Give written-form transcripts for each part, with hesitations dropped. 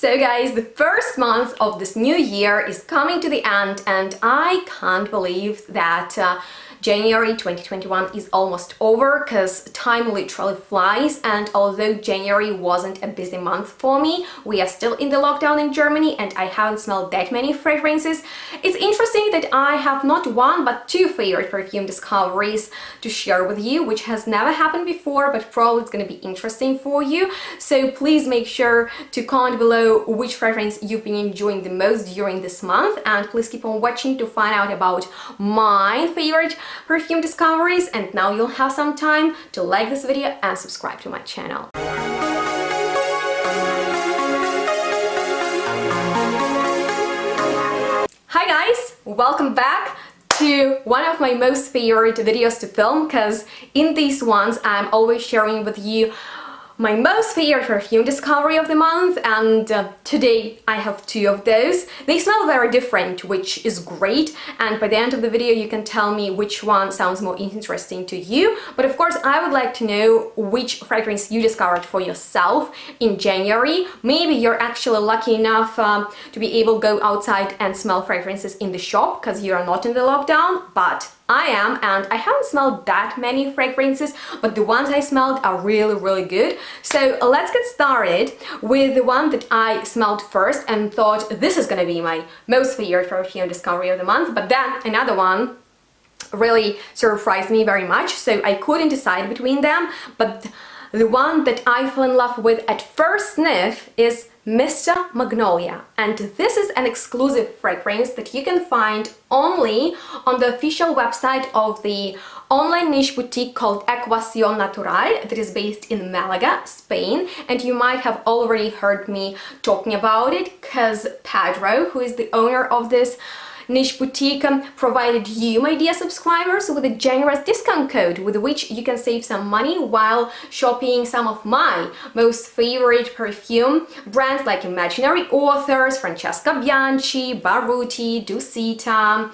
So guys, the first month of this new year is coming to the end and I can't believe that January 2021 is almost over because time literally flies, and although January wasn't a busy month for me, we are still in the lockdown in Germany and I haven't smelled that many fragrances. It's interesting that I have not one but two favorite perfume discoveries to share with you, which has never happened before, but probably it's going to be interesting for you. So please make sure to comment below which fragrance you've been enjoying the most during this month, and please keep on watching to find out about my favorite perfume discoveries. And now you'll have some time to like this video and subscribe to my channel. Hi guys, welcome back to one of my most favorite videos to film, because in these ones I'm always sharing with you my most favorite perfume discovery of the month, and today I have two of those. They smell very different, which is great, and by the end of the video you can tell me which one sounds more interesting to you. But of course I would like to know which fragrance you discovered for yourself in January. Maybe you're actually lucky enough to be able to go outside and smell fragrances in the shop because you're not in the lockdown, but I am, and I haven't smelled that many fragrances, but the ones I smelled are really good. So let's get started with the one that I smelled first and thought this is gonna be my most favorite perfume discovery of the month, but then another one really surprised me very much, so I couldn't decide between them. But the one that I fell in love with at first sniff is Mr. Magnolia, and this is an exclusive fragrance that you can find only on the official website of the online niche boutique called Ecuacion Natural that is based in Malaga, Spain, and you might have already heard me talking about it because Pedro, who is the owner of this niche boutique, provided you, my dear subscribers, with a generous discount code with which you can save some money while shopping some of my most favorite perfume brands like Imaginary Authors, Francesca Bianchi, Baruti, Dusita,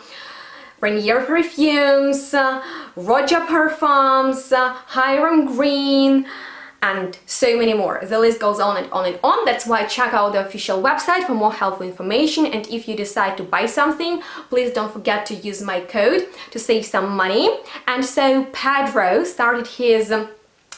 Rainier Perfumes, Roja Perfumes, Hiram Green, and so many more. The list goes on and on and on. That's why check out the official website for more helpful information, and if you decide to buy something, please don't forget to use my code to save some money. And so Pedro started his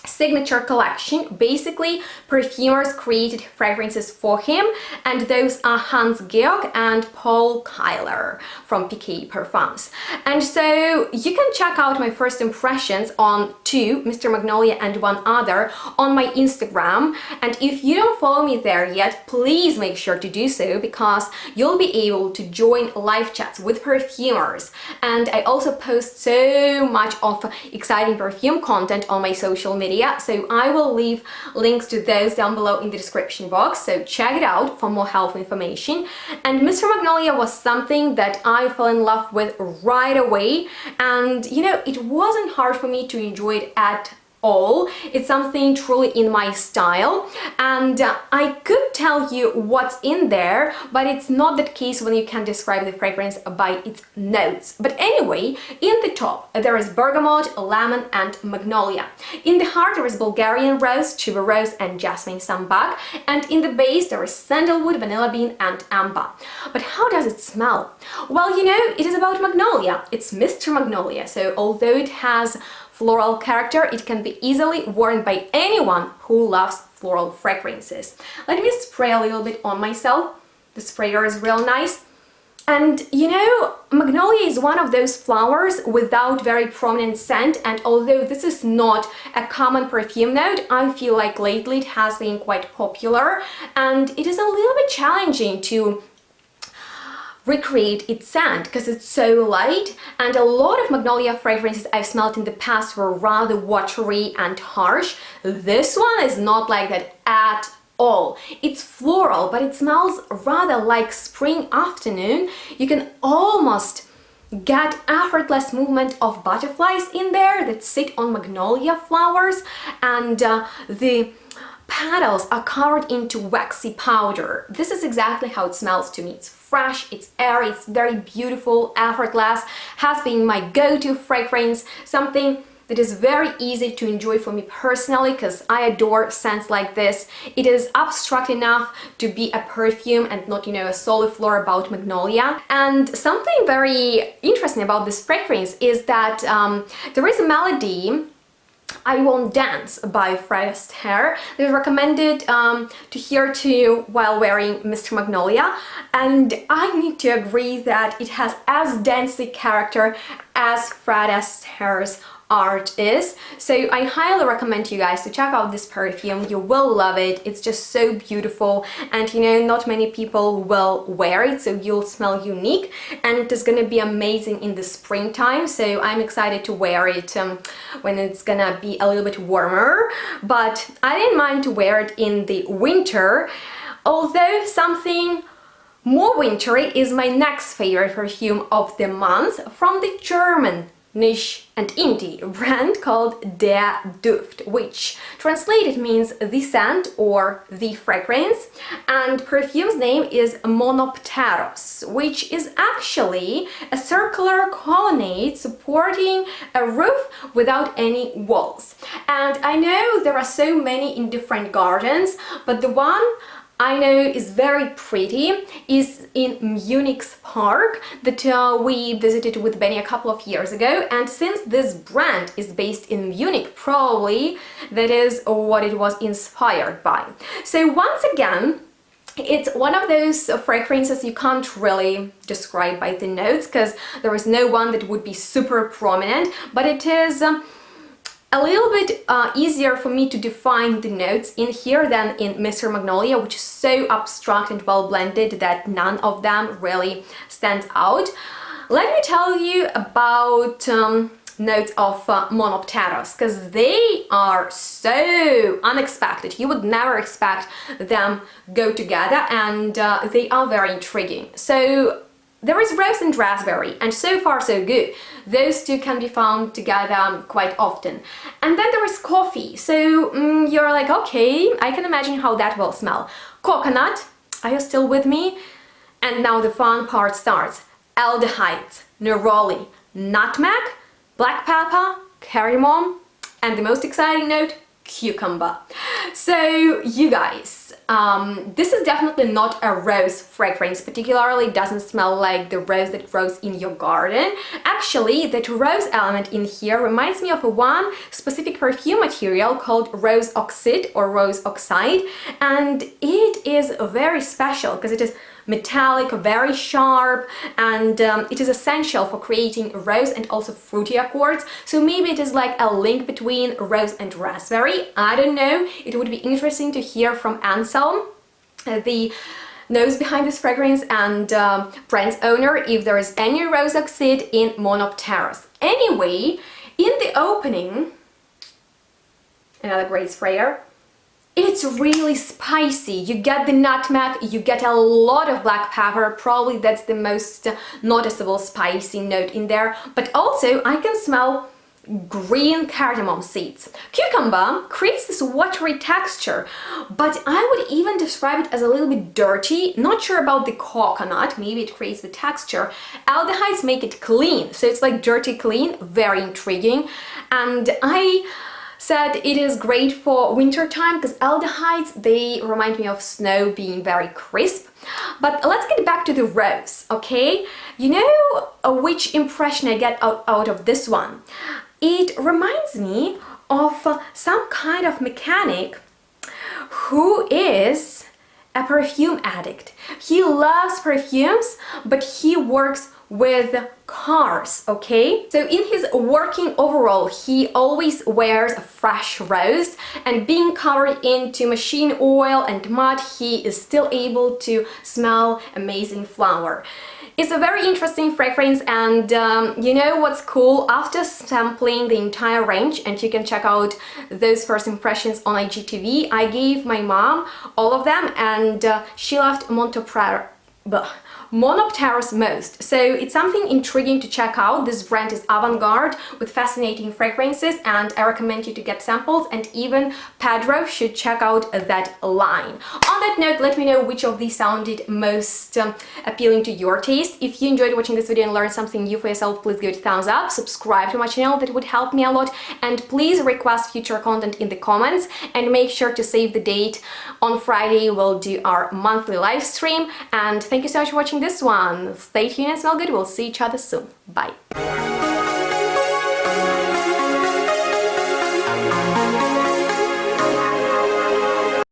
signature collection. Basically, perfumers created fragrances for him, and those are Hans Georg and Paul Kyler from PK Perfumes. And so you can check out my first impressions on two, Mr. Magnolia and one other, on my Instagram. And if you don't follow me there yet, please make sure to do so, because you'll be able to join live chats with perfumers. And I also post so much of exciting perfume content on my social media, so I will leave links to those down below in the description box, so check it out for more helpful information. And Mr. Magnolia was something that I fell in love with right away, and you know, it wasn't hard for me to enjoy it at all. It's something truly in my style, and I could tell you what's in there, but it's not the case when you can describe the fragrance by its notes. But anyway, in the top there is bergamot, lemon and magnolia. In the heart there is Bulgarian rose, tuberose and jasmine sambac, and in the base there is sandalwood, vanilla bean and amber. But how does it smell? Well, you know, it is about Magnolia. It's Mr. Magnolia, so although it has floral character, it can be easily worn by anyone who loves floral fragrances. Let me spray a little bit on myself. The sprayer is real nice. And you know, Magnolia is one of those flowers without very prominent scent, and although this is not a common perfume note, I feel like lately it has been quite popular, and it is a little bit challenging to recreate its scent because it's so light, and a lot of Magnolia fragrances I've smelled in the past were rather watery and harsh. This one is not like that at all. It's floral, but it smells rather like spring afternoon. You can almost get effortless movement of butterflies in there that sit on Magnolia flowers, and the petals are covered into waxy powder. This is exactly how it smells to me. It's fresh, it's airy, it's very beautiful, effortless, has been my go-to fragrance, something that is very easy to enjoy for me personally, because I adore scents like this. It is abstract enough to be a perfume and not, you know, a soliflor about Magnolia. And something very interesting about this fragrance is that there is a melody, I Won't Dance by Fred Astaire, that is recommended to hear to while wearing Mr. Magnolia, and I need to agree that it has as dancey character as Fred Astaire's art is. So I highly recommend you guys to check out this perfume. You will love it. It's just so beautiful, and you know, not many people will wear it, so you'll smell unique, and it is gonna be amazing in the springtime. So I'm excited to wear it when it's gonna be a little bit warmer, but I didn't mind to wear it in the winter, although something more wintry is my next favorite perfume of the month from the German niche and indie brand called Der Duft, which translated means the scent or the fragrance, and perfume's name is Monopotaros, which is actually a circular colonnade supporting a roof without any walls. And I know there are so many in different gardens, but the one I know is very pretty is in Munich's park that we visited with Benny a couple of years ago, and since this brand is based in Munich, probably that is what it was inspired by. So once again, it's one of those fragrances you can't really describe by the notes, because there is no one that would be super prominent, but it is a little bit easier for me to define the notes in here than in Mr. Magnolia, which is so abstract and well blended that none of them really stands out. Let me tell you about notes of Monopotaros, because they are so unexpected. You would never expect them go together, and they are very intriguing. So there is rose and raspberry, and so far so good. Those two can be found together quite often. And then there is coffee, so you're like, okay, I can imagine how that will smell. Coconut, are you still with me? And now the fun part starts. Aldehydes, neroli, nutmeg, black pepper, cardamom, and the most exciting note, cucumber. So you guys, this is definitely not a rose fragrance, particularly doesn't smell like the rose that grows in your garden. Actually, that rose element in here reminds me of one specific perfume material called rose oxide or rose oxide, and it is very special because it is metallic, very sharp, and it is essential for creating rose and also fruity accords. So maybe it is like a link between rose and raspberry. I don't know. It would be interesting to hear from Anselm, the nose behind this fragrance and brand's owner, if there is any rose oxide in Monopotaros. Anyway, in the opening, another great sprayer. It's really spicy. You get the nutmeg, you get a lot of black pepper, probably that's the most noticeable spicy note in there, but also I can smell green cardamom seeds. Cucumber creates this watery texture, but I would even describe it as a little bit dirty. Not sure about the coconut, maybe it creates the texture. Aldehydes make it clean, so it's like dirty clean, very intriguing. And I said it is great for winter time because aldehydes, they remind me of snow being very crisp. But let's get back to the rose, okay? You know which impression I get out of this one? It reminds me of some kind of mechanic who is a perfume addict. He loves perfumes, but he works with cars, okay? So in his working overall, he always wears a fresh rose, and being covered into machine oil and mud, he is still able to smell amazing flower. It's a very interesting fragrance, and you know what's cool? After sampling the entire range, and you can check out those first impressions on IGTV, I gave my mom all of them, and she loved Monopotaros most. So it's something intriguing to check out. This brand is avant-garde with fascinating fragrances, and I recommend you to get samples, and even Pedro should check out that line. On that note, let me know which of these sounded most appealing to your taste. If you enjoyed watching this video and learned something new for yourself, please give it a thumbs up, subscribe to my channel, that would help me a lot, and please request future content in the comments, and make sure to save the date. On Friday we'll do our monthly live stream, and thank you so much for watching this one. Stay tuned and smell good. We'll see each other soon. Bye.